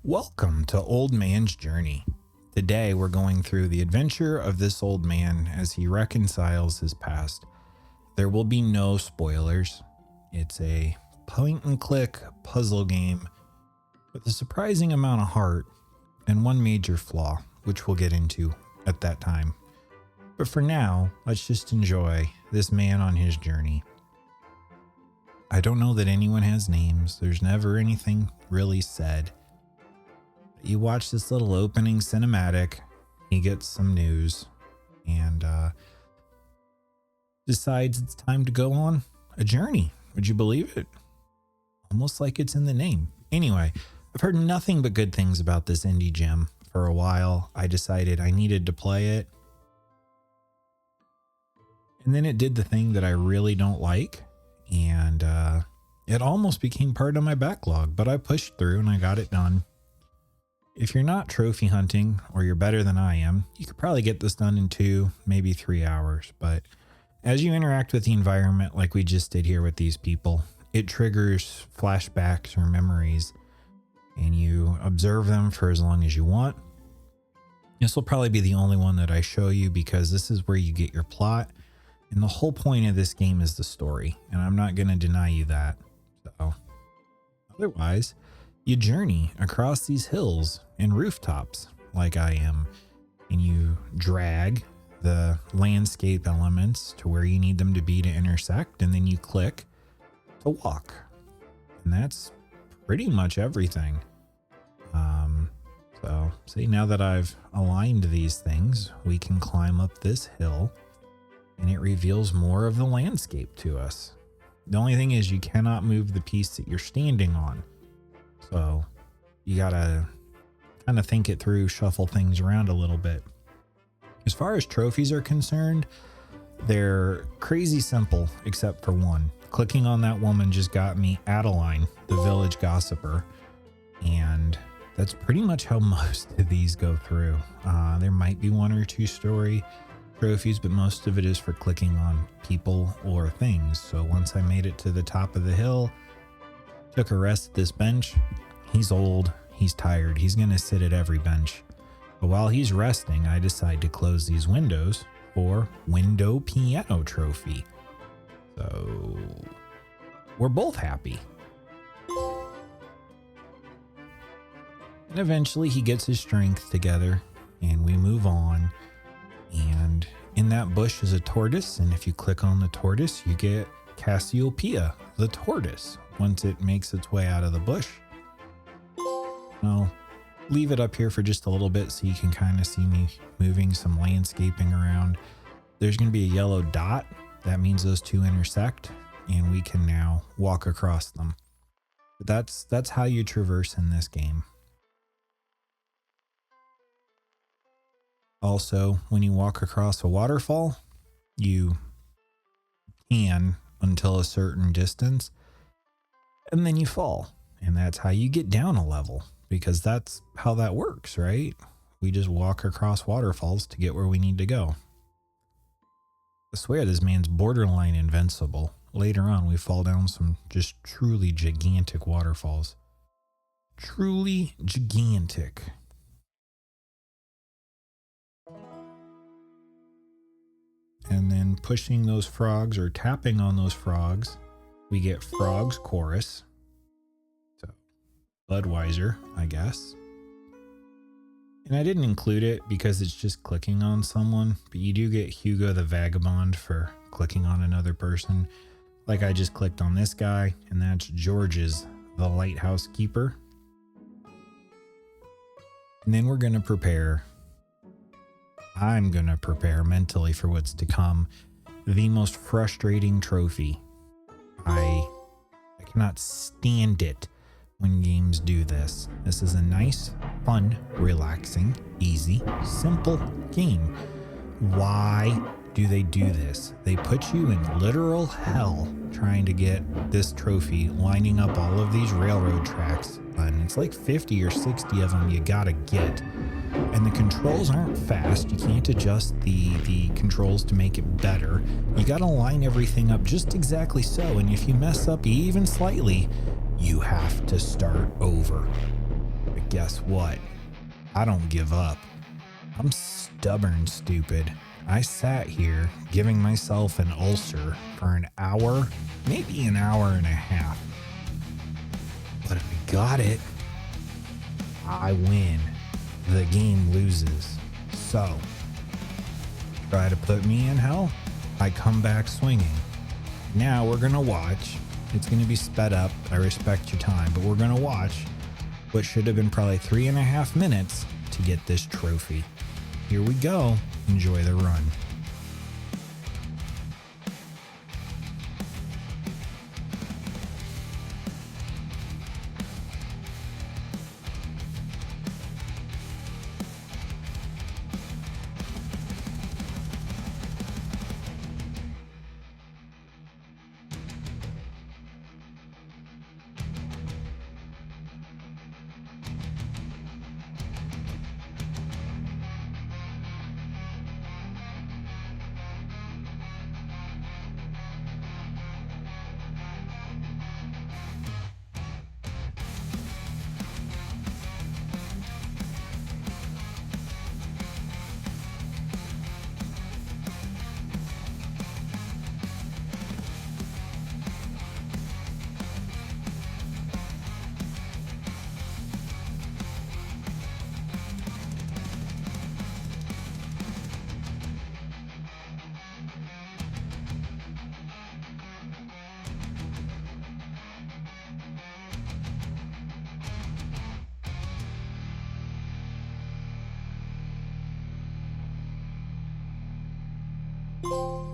Welcome to Old Man's Journey. Today we're going through the adventure of this old man as he reconciles his past. There will be no spoilers. It's a point and click puzzle game with a surprising amount of heart and one major flaw, which we'll get into at that time. But for now, let's just enjoy this man on his journey. I don't know that anyone has names. There's never anything really said. You watch this little opening cinematic, he gets some news, and decides it's time to go on a journey. Would you believe it? Almost like it's in the name. Anyway, I've heard nothing but good things about this indie gem for a while. I decided I needed to play it. And then it did the thing that I really don't like, and it almost became part of my backlog, but I pushed through and I got it done. If you're not trophy hunting, or you're better than I am, you could probably get this done in 2, maybe 3 hours. But as you interact with the environment like we just did here with these people, it triggers flashbacks or memories, and you observe them for as long as you want. This will probably be the only one that I show you because this is where you get your plot. And the whole point of this game is the story, and I'm not going to deny you that. So, otherwise, you journey across these hills and rooftops like I am, and you drag the landscape elements to where you need them to be to intersect, and then you click to walk. And that's pretty much everything. So see, now that I've aligned these things, we can climb up this hill, and it reveals more of the landscape to us. The only thing is you cannot move the piece that you're standing on. So you gotta kind of think it through, shuffle things around a little bit. As far as trophies are concerned, they're crazy simple, except for one. Clicking on that woman just got me Adeline, the village gossiper. And that's pretty much how most of these go through. There might be 1 or 2 story trophies, but most of it is for clicking on people or things. So once I made it to the top of the hill, took a rest at this bench. He's old, he's tired, he's gonna sit at every bench. But while he's resting, I decide to close these windows for window piano trophy. So we're both happy. And eventually he gets his strength together and we move on. And in that bush is a tortoise, and if you click on the tortoise, you get Cassiopeia, the tortoise, once it makes its way out of the bush. I'll leave it up here for just a little bit so you can kind of see me moving some landscaping around. There's going to be a yellow dot. That means those two intersect, and we can now walk across them. But that's how you traverse in this game. Also, when you walk across a waterfall, you can until a certain distance, and then you fall. And that's how you get down a level, because that's how that works, right? We just walk across waterfalls to get where we need to go. I swear this man's borderline invincible. Later on, we fall down some just truly gigantic waterfalls. Truly gigantic. And then pushing those frogs or tapping on those frogs, we get Frog's Chorus. So, Budweiser, I guess. And I didn't include it because it's just clicking on someone, but you do get Hugo the Vagabond for clicking on another person. Like I just clicked on this guy, and that's George's the Lighthouse Keeper. And then I'm going to prepare mentally for what's to come. The most frustrating trophy. I cannot stand it when games do this. This is a nice, fun, relaxing, easy, simple game. Why do they do this? They put you in literal hell trying to get this trophy, lining up all of these railroad tracks. And it's like 50 or 60 of them you gotta get. And the controls aren't fast. You can't adjust the controls to make it better. You gotta line everything up just exactly so. And if you mess up even slightly, you have to start over. guess what? I don't give up. I'm stubborn, stupid. I sat here giving myself an ulcer for an hour, maybe an hour and a half. But I got it. I win. The game loses. So, try to put me in hell, I come back swinging. Now we're going to watch. It's going to be sped up. I respect your time, but we're going to watch what should have been probably 3.5 minutes to get this trophy. Here we go. Enjoy the run.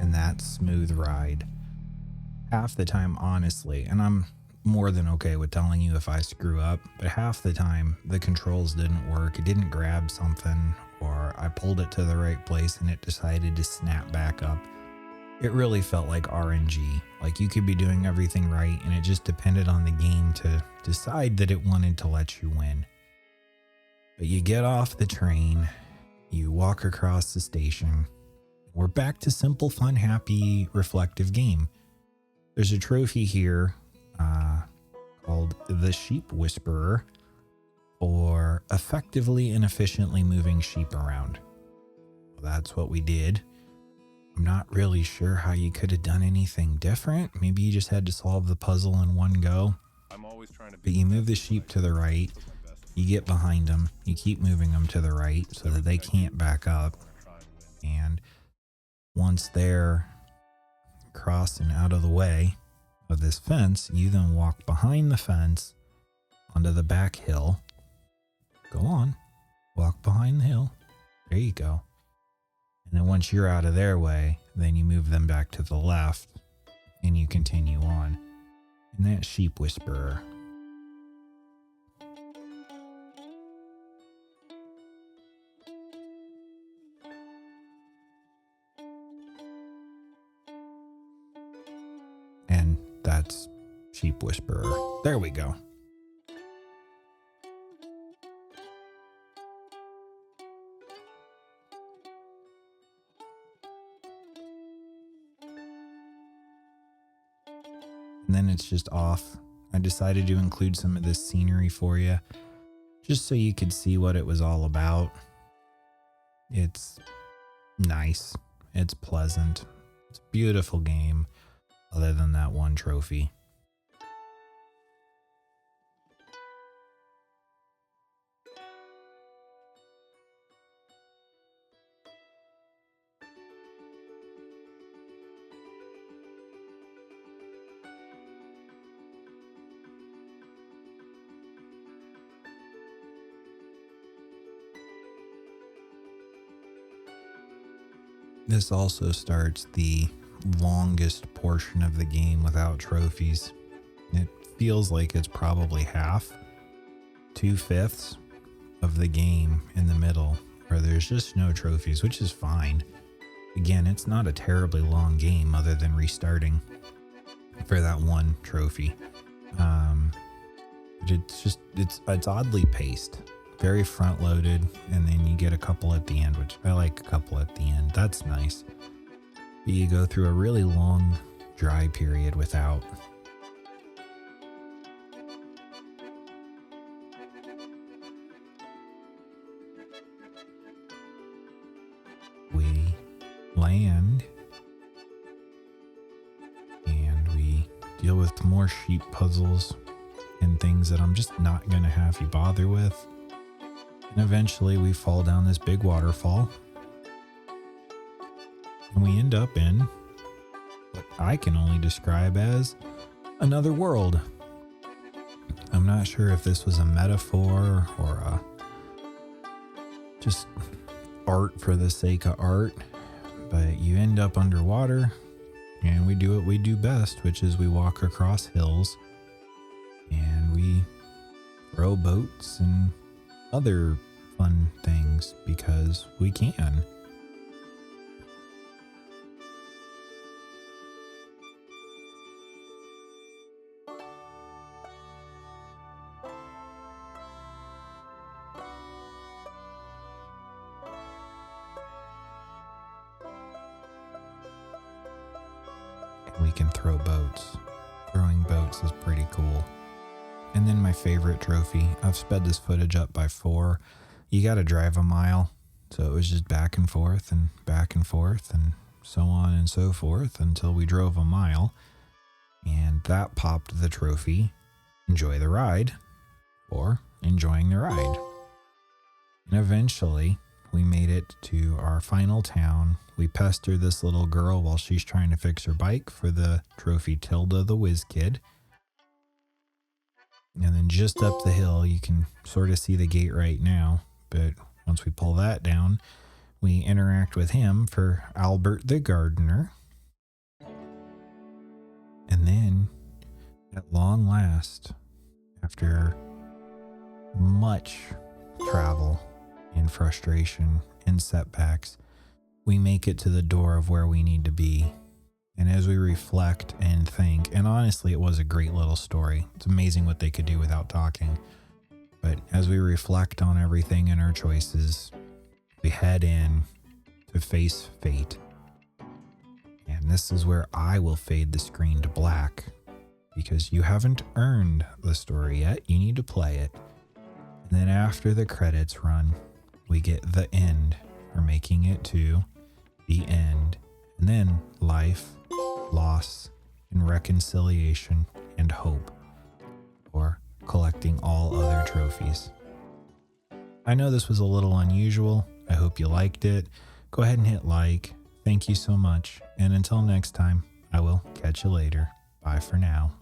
And that smooth ride. Half the time, honestly, and I'm more than okay with telling you if I screw up, but half the time the controls didn't work. It didn't grab something, or I pulled it to the right place and it decided to snap back up. It really felt like RNG. Like you could be doing everything right and it just depended on the game to decide that it wanted to let you win. But you get off the train, you walk across the station. We're back to simple, fun, happy, reflective game. There's a trophy here called the Sheep Whisperer for effectively and efficiently moving sheep around. Well, that's what we did. I'm not really sure how you could have done anything different. Maybe you just had to solve the puzzle in one go. But you move the sheep to the right, you get behind them, you keep moving them to the right so that they can't back up. And once they're crossing out of the way of this fence, you then walk behind the fence onto the back hill. Go on, walk behind the hill. There you go. And then once you're out of their way, then you move them back to the left and you continue on. And that Sheep Whisperer. And that's Sheep Whisperer. There we go. And then it's just off. I decided to include some of this scenery for you, just so you could see what it was all about. It's nice. It's pleasant. It's a beautiful game, other than that one trophy. This also starts the longest portion of the game without trophies. It feels like it's probably half, 2/5 of the game in the middle where there's just no trophies, which is fine. Again, it's not a terribly long game other than restarting for that one trophy. But it's oddly paced. Very front loaded, and then you get a couple at the end, which I like a couple at the end. That's nice. But you go through a really long dry period without. land. And we deal with more sheep puzzles and things that I'm just not going to have you bother with. And eventually we fall down this big waterfall. And we end up in what I can only describe as another world. I'm not sure if this was a metaphor or just art for the sake of art, but you end up underwater and we do what we do best, which is we walk across hills and we row boats and other fun things because we can. We can throw boats. Throwing boats is pretty cool. And then my favorite trophy, I've sped this footage up by 4. You got to drive a mile. So it was just back and forth and so on and so forth until we drove a mile. And that popped the trophy, enjoy the ride, or enjoying the ride. And eventually we made it to our final town. We pester this little girl while she's trying to fix her bike for the trophy Tilda the Whiz Kid. And then just up the hill, you can sort of see the gate right now. But once we pull that down, we interact with him for Albert the Gardener. And then, at long last, after much travel and frustration and setbacks, we make it to the door of where we need to be. And as we reflect and think, and honestly, it was a great little story. It's amazing what they could do without talking. But as we reflect on everything and our choices, we head in to face fate. And this is where I will fade the screen to black, because you haven't earned the story yet. You need to play it. And then after the credits run, we get the end. We're making it to the end. And then life, loss, and reconciliation and hope, or collecting all other trophies. I know this was a little unusual. I hope you liked it. Go ahead and hit like. Thank you so much. And until next time, I will catch you later. Bye for now.